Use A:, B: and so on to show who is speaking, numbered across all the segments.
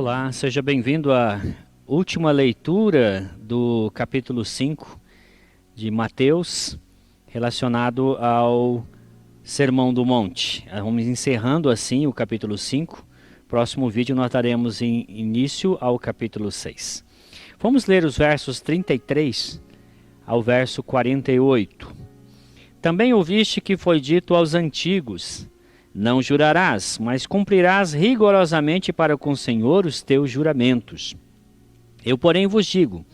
A: Olá, seja bem-vindo à última leitura do capítulo 5 de Mateus, relacionado ao Sermão do Monte. Vamos encerrando assim o capítulo 5. Próximo vídeo nós daremos início ao capítulo 6. Vamos ler os versos 33 ao verso 48. Também ouviste que foi dito aos antigos: não jurarás, mas cumprirás rigorosamente para com o Senhor os teus juramentos. Eu, porém, vos digo: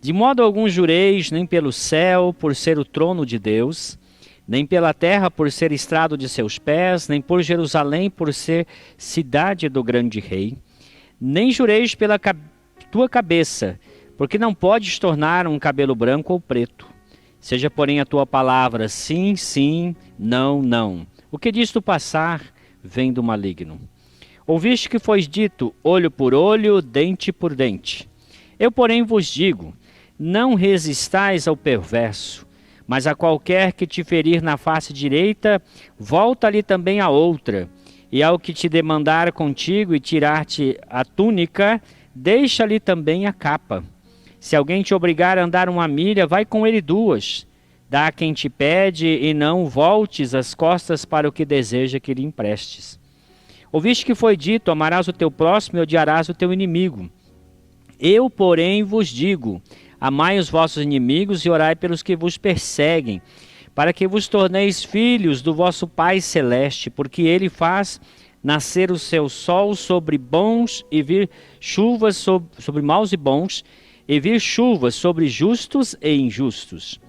A: de modo algum jureis, nem pelo céu, por ser o trono de Deus, nem pela terra, por ser estrado de seus pés, nem por Jerusalém, por ser cidade do grande rei, nem jureis pela tua cabeça, porque não podes tornar um cabelo branco ou preto. Seja, porém, a tua palavra sim, sim, não, não. O que disto passar vem do maligno. Ouviste que foi dito olho por olho, dente por dente. Eu, porém, vos digo: não resistais ao perverso, mas a qualquer que te ferir na face direita, volta-lhe também a outra. E ao que te demandar contigo e tirar-te a túnica, deixa-lhe também a capa. Se alguém te obrigar a andar 1 milha, vai com ele 2. Dá a quem te pede e não voltes as costas para o que deseja que lhe emprestes. Ouviste que foi dito: amarás o teu próximo e odiarás o teu inimigo. Eu, porém, vos digo: amai os vossos inimigos e orai pelos que vos perseguem, para que vos torneis filhos do vosso Pai Celeste, porque ele faz nascer o seu sol sobre bons e vir chuvas sobre maus e bons, e vir chuvas sobre justos e injustos.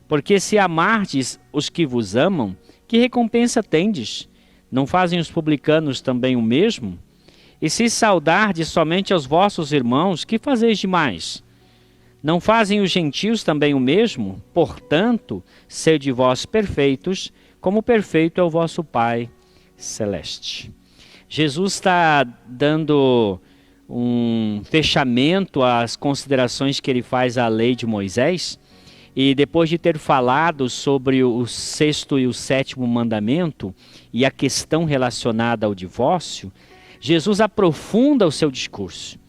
A: Porque se amardes os que vos amam, que recompensa tendes? Não fazem os publicanos também o mesmo? E se saudardes somente aos vossos irmãos, que fazeis demais? Não fazem os gentios também o mesmo? Portanto, sede vós perfeitos, como perfeito é o vosso Pai Celeste. Jesus está dando um fechamento às considerações que ele faz à lei de Moisés. E depois de ter falado sobre o 6º e o 7º mandamento e a questão relacionada ao divórcio, Jesus aprofunda o seu discurso.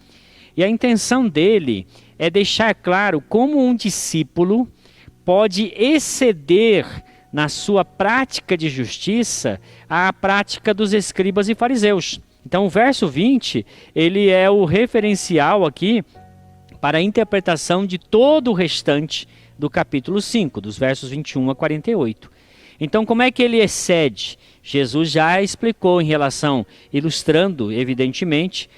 A: E a intenção dele é deixar claro como um discípulo pode exceder na sua prática de justiça a prática dos escribas e fariseus. Então o verso 20, ele é o referencial aqui para a interpretação de todo o restante do capítulo 5, dos versos 21 a 48. Então, como é que ele excede? Jesus já explicou em relação, ilustrando, evidentemente,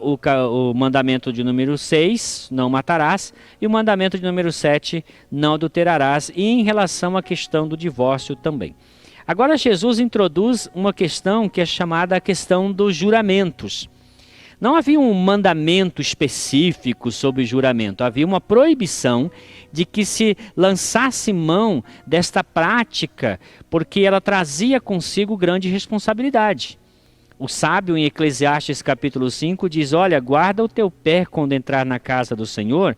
A: o mandamento de número 6, não matarás, e o mandamento de número 7, não adulterarás, e em relação à questão do divórcio também. Agora, Jesus introduz uma questão que é chamada a questão dos juramentos. Não havia um mandamento específico sobre juramento, havia uma proibição de que se lançasse mão desta prática, porque ela trazia consigo grande responsabilidade. O sábio em Eclesiastes capítulo 5 diz: olha, guarda o teu pé quando entrar na casa do Senhor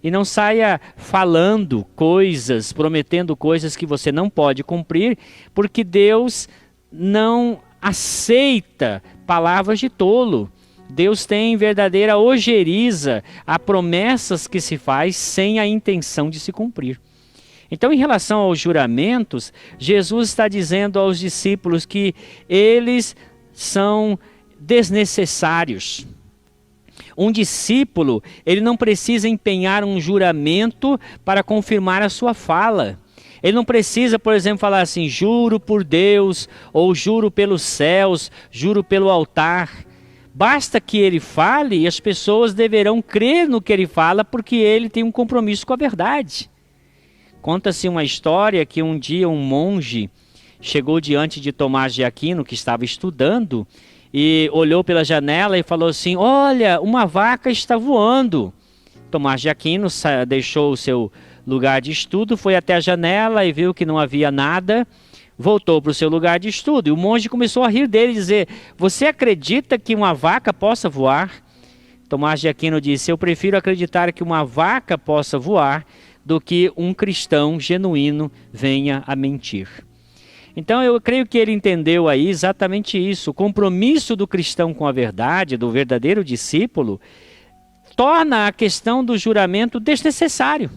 A: e não saia falando coisas, prometendo coisas que você não pode cumprir, porque Deus não aceita palavras de tolo. Deus tem verdadeira ojeriza a promessas que se faz sem a intenção de se cumprir. Então, em relação aos juramentos, Jesus está dizendo aos discípulos que eles são desnecessários. Um discípulo, ele não precisa empenhar um juramento para confirmar a sua fala. Ele não precisa, por exemplo, falar assim: juro por Deus, ou juro pelos céus, juro pelo altar. Basta que ele fale e as pessoas deverão crer no que ele fala, porque ele tem um compromisso com a verdade. Conta-se uma história que um dia um monge chegou diante de Tomás de Aquino, que estava estudando, e olhou pela janela e falou assim: olha, uma vaca está voando. Tomás de Aquino deixou o seu lugar de estudo, foi até a janela e viu que não havia nada. Voltou para o seu lugar de estudo e o monge começou a rir dele e dizer: você acredita que uma vaca possa voar? Tomás de Aquino disse: eu prefiro acreditar que uma vaca possa voar do que um cristão genuíno venha a mentir. Então eu creio que ele entendeu aí exatamente isso. O compromisso do cristão com a verdade, do verdadeiro discípulo, torna a questão do juramento desnecessário.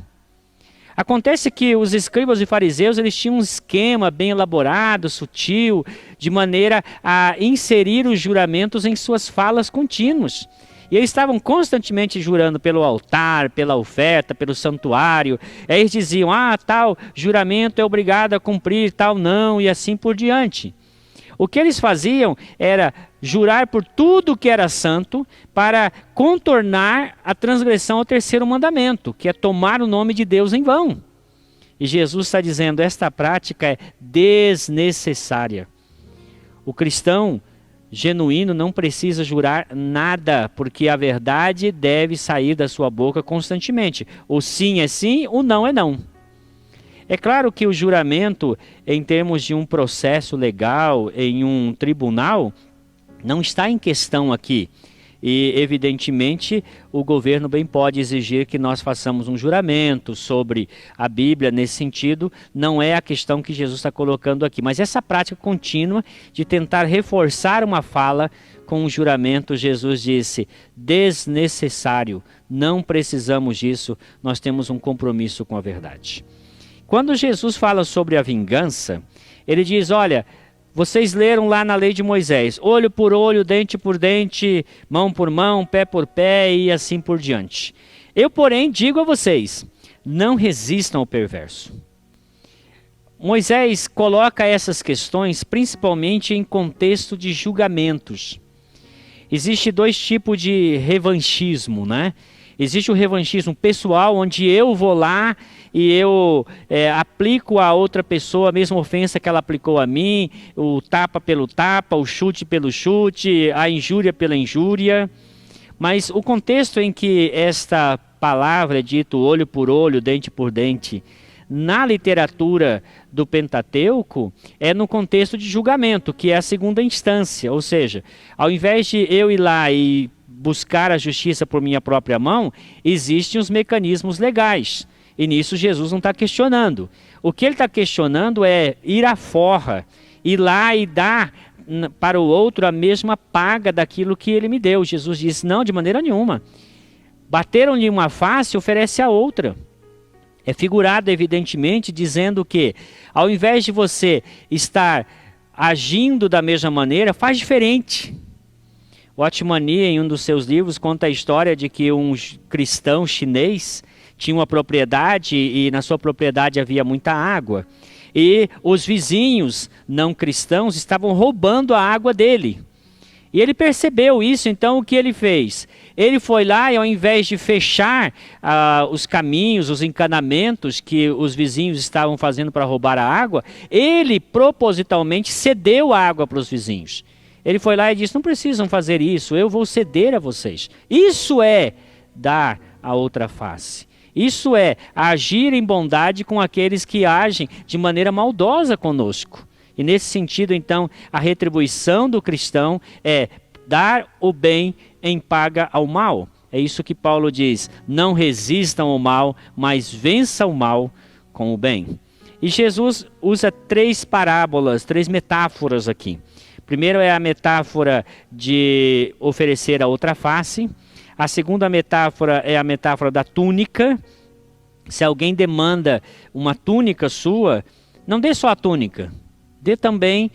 A: Acontece que os escribas e fariseus, eles tinham um esquema bem elaborado, sutil, de maneira a inserir os juramentos em suas falas contínuas. E eles estavam constantemente jurando pelo altar, pela oferta, pelo santuário. Aí eles diziam, tal juramento é obrigado a cumprir, tal não, e assim por diante. O que eles faziam era jurar por tudo que era santo para contornar a transgressão ao terceiro mandamento, que é tomar o nome de Deus em vão. E Jesus está dizendo, esta prática é desnecessária. O cristão genuíno não precisa jurar nada, porque a verdade deve sair da sua boca constantemente. O sim é sim, o não é não. É claro que o juramento, em termos de um processo legal, em um tribunal, não está em questão aqui. E, evidentemente, o governo bem pode exigir que nós façamos um juramento sobre a Bíblia nesse sentido. Não é a questão que Jesus está colocando aqui. Mas essa prática contínua de tentar reforçar uma fala com um juramento, Jesus disse, desnecessário. Não precisamos disso, nós temos um compromisso com a verdade. Quando Jesus fala sobre a vingança, ele diz, olha, vocês leram lá na lei de Moisés, olho por olho, dente por dente, mão por mão, pé por pé e assim por diante. Eu, porém, digo a vocês, não resistam ao perverso. Moisés coloca essas questões principalmente em contexto de julgamentos. Existe dois tipos de revanchismo, né? Existe o revanchismo pessoal, onde eu vou lá e eu aplico a outra pessoa a mesma ofensa que ela aplicou a mim, o tapa pelo tapa, o chute pelo chute, a injúria pela injúria. Mas o contexto em que esta palavra é dito olho por olho, dente por dente, na literatura do Pentateuco, é no contexto de julgamento, que é a segunda instância. Ou seja, ao invés de eu ir lá e buscar a justiça por minha própria mão, existem os mecanismos legais. E nisso Jesus não está questionando. O que ele está questionando é ir à forra, ir lá e dar para o outro a mesma paga daquilo que ele me deu. Jesus disse, não, de maneira nenhuma. Bateram-lhe uma face, oferece a outra. É figurado, evidentemente, dizendo que, ao invés de você estar agindo da mesma maneira, faz diferente. O Otmani, em um dos seus livros, conta a história de que um cristão chinês tinha uma propriedade e na sua propriedade havia muita água. E os vizinhos não cristãos estavam roubando a água dele. E ele percebeu isso, então o que ele fez? Ele foi lá e ao invés de fechar os caminhos, os encanamentos que os vizinhos estavam fazendo para roubar a água, ele propositalmente cedeu a água para os vizinhos. Ele foi lá e disse, não precisam fazer isso, eu vou ceder a vocês. Isso é dar a outra face. Isso é agir em bondade com aqueles que agem de maneira maldosa conosco. E nesse sentido, então, a retribuição do cristão é dar o bem em paga ao mal. É isso que Paulo diz, não resistam ao mal, mas vença o mal com o bem. E Jesus usa três parábolas, três metáforas aqui. Primeiro é a metáfora de oferecer a outra face. A segunda metáfora é a metáfora da túnica. Se alguém demanda uma túnica sua, não dê só a túnica, dê também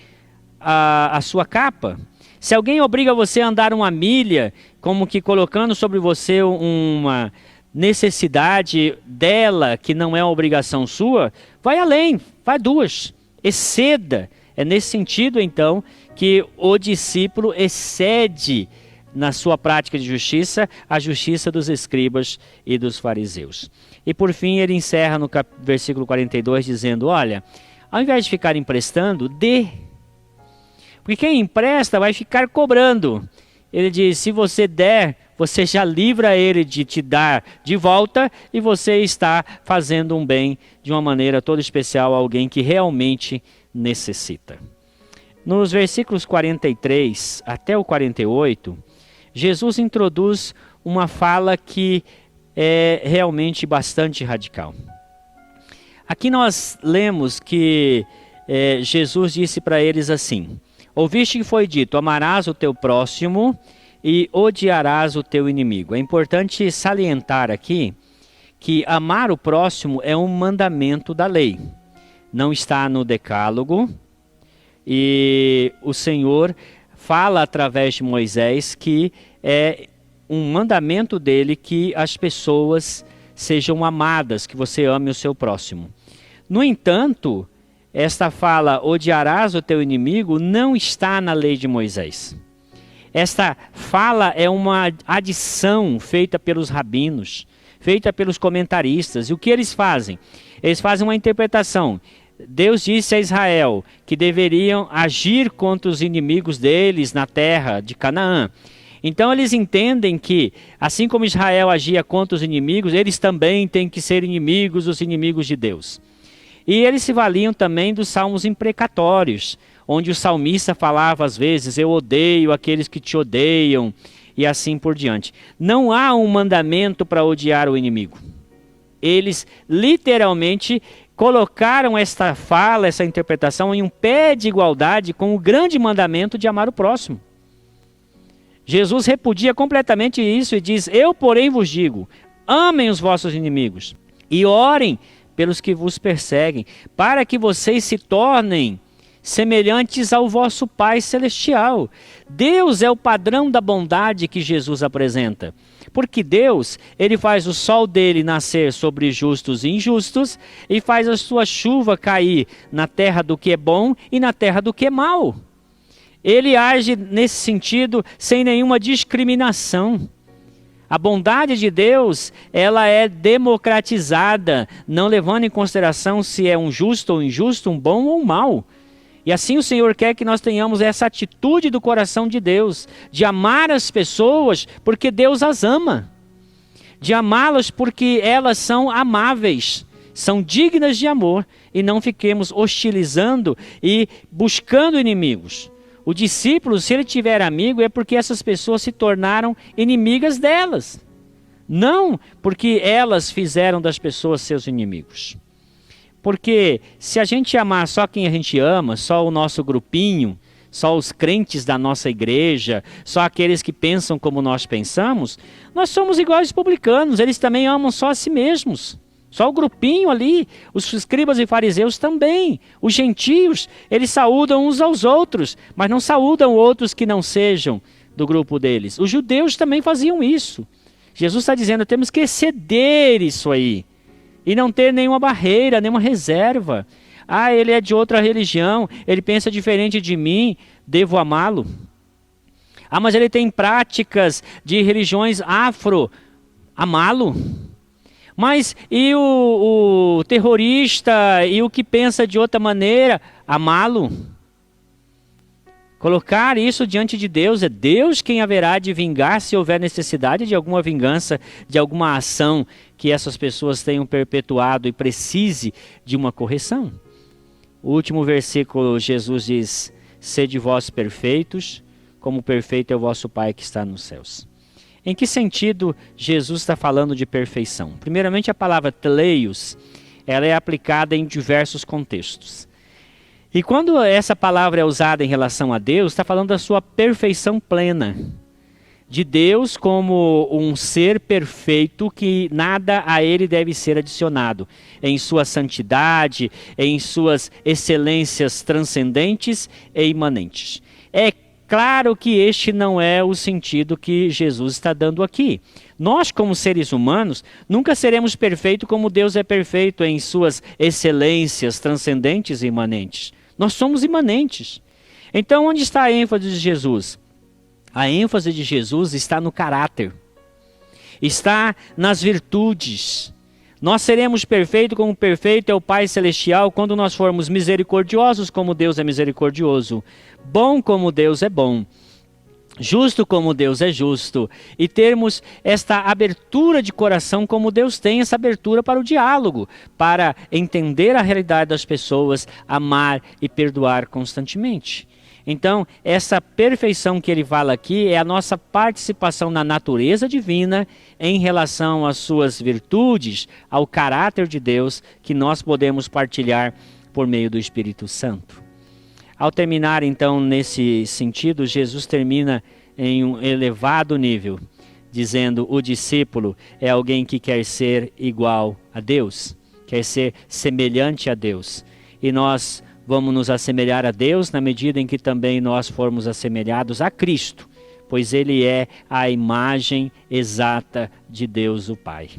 A: a sua capa. Se alguém obriga você a andar uma milha, como que colocando sobre você uma necessidade dela, que não é uma obrigação sua, vai além, vai duas, exceda. É nesse sentido, então, que o discípulo excede na sua prática de justiça a justiça dos escribas e dos fariseus. E por fim ele encerra no versículo 42 dizendo, olha, ao invés de ficar emprestando, dê. Porque quem empresta vai ficar cobrando. Ele diz, se você der, você já livra ele de te dar de volta e você está fazendo um bem de uma maneira toda especial a alguém que realmente necessita. Nos versículos 43 até o 48, Jesus introduz uma fala que é realmente bastante radical. Aqui nós lemos que Jesus disse para eles assim: ouviste que foi dito, amarás o teu próximo e odiarás o teu inimigo. É importante salientar aqui que amar o próximo é um mandamento da lei. Não está no decálogo, e o Senhor fala através de Moisés que é um mandamento dele que as pessoas sejam amadas, que você ame o seu próximo. No entanto, esta fala, odiarás o teu inimigo, não está na lei de Moisés. Esta fala é uma adição feita pelos rabinos, feita pelos comentaristas. E o que eles fazem? Eles fazem uma interpretação. Deus disse a Israel que deveriam agir contra os inimigos deles na terra de Canaã. Então eles entendem que, assim como Israel agia contra os inimigos, eles também têm que ser inimigos dos inimigos de Deus. E eles se valiam também dos salmos imprecatórios, onde o salmista falava às vezes, eu odeio aqueles que te odeiam, e assim por diante. Não há um mandamento para odiar o inimigo. Eles literalmente colocaram esta fala, essa interpretação em um pé de igualdade com o grande mandamento de amar o próximo. Jesus repudia completamente isso e diz, eu porém vos digo, amem os vossos inimigos e orem pelos que vos perseguem, para que vocês se tornem semelhantes ao vosso Pai Celestial. Deus é o padrão da bondade que Jesus apresenta. Porque Deus, ele faz o sol dele nascer sobre justos e injustos e faz a sua chuva cair na terra do que é bom e na terra do que é mal. Ele age nesse sentido sem nenhuma discriminação. A bondade de Deus, ela é democratizada, não levando em consideração se é um justo ou injusto, um bom ou um mal. E assim o Senhor quer que nós tenhamos essa atitude do coração de Deus, de amar as pessoas porque Deus as ama, de amá-las porque elas são amáveis, são dignas de amor, e não fiquemos hostilizando e buscando inimigos. O discípulo, se ele tiver amigo, é porque essas pessoas se tornaram inimigas delas, não porque elas fizeram das pessoas seus inimigos. Porque se a gente amar só quem a gente ama, só o nosso grupinho, só os crentes da nossa igreja, só aqueles que pensam como nós pensamos, nós somos iguais aos publicanos, eles também amam só a si mesmos. Só o grupinho ali, os escribas e fariseus também. Os gentios, eles saúdam uns aos outros, mas não saúdam outros que não sejam do grupo deles. Os judeus também faziam isso. Jesus está dizendo, temos que exceder isso aí. E não ter nenhuma barreira, nenhuma reserva. Ah, ele é de outra religião, ele pensa diferente de mim, devo amá-lo? Ah, mas ele tem práticas de religiões afro, amá-lo? Mas e o terrorista e o que pensa de outra maneira, amá-lo? Colocar isso diante de Deus, é Deus quem haverá de vingar se houver necessidade de alguma vingança, de alguma ação que essas pessoas tenham perpetuado e precise de uma correção. O último versículo, Jesus diz, sede vós perfeitos, como perfeito é o vosso Pai que está nos céus. Em que sentido Jesus está falando de perfeição? Primeiramente, a palavra teleios, ela é aplicada em diversos contextos. E quando essa palavra é usada em relação a Deus, está falando da sua perfeição plena. De Deus como um ser perfeito que nada a ele deve ser adicionado. Em sua santidade, em suas excelências transcendentes e imanentes. É claro que este não é o sentido que Jesus está dando aqui. Nós, como seres humanos, nunca seremos perfeitos como Deus é perfeito em suas excelências transcendentes e imanentes. Nós somos imanentes. Então, onde está a ênfase de Jesus? A ênfase de Jesus está no caráter. Está nas virtudes. Nós seremos perfeitos como perfeito é o Pai Celestial quando nós formos misericordiosos como Deus é misericordioso. Bom como Deus é bom. Justo como Deus é justo, e termos esta abertura de coração como Deus tem, essa abertura para o diálogo, para entender a realidade das pessoas, amar e perdoar constantemente. Então, essa perfeição que ele fala aqui é a nossa participação na natureza divina em relação às suas virtudes, ao caráter de Deus que nós podemos partilhar por meio do Espírito Santo. Ao terminar, então, nesse sentido, Jesus termina em um elevado nível, dizendo: o discípulo é alguém que quer ser igual a Deus, quer ser semelhante a Deus. E nós vamos nos assemelhar a Deus na medida em que também nós formos assemelhados a Cristo, pois Ele é a imagem exata de Deus o Pai.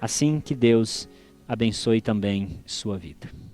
A: Assim que Deus abençoe também sua vida.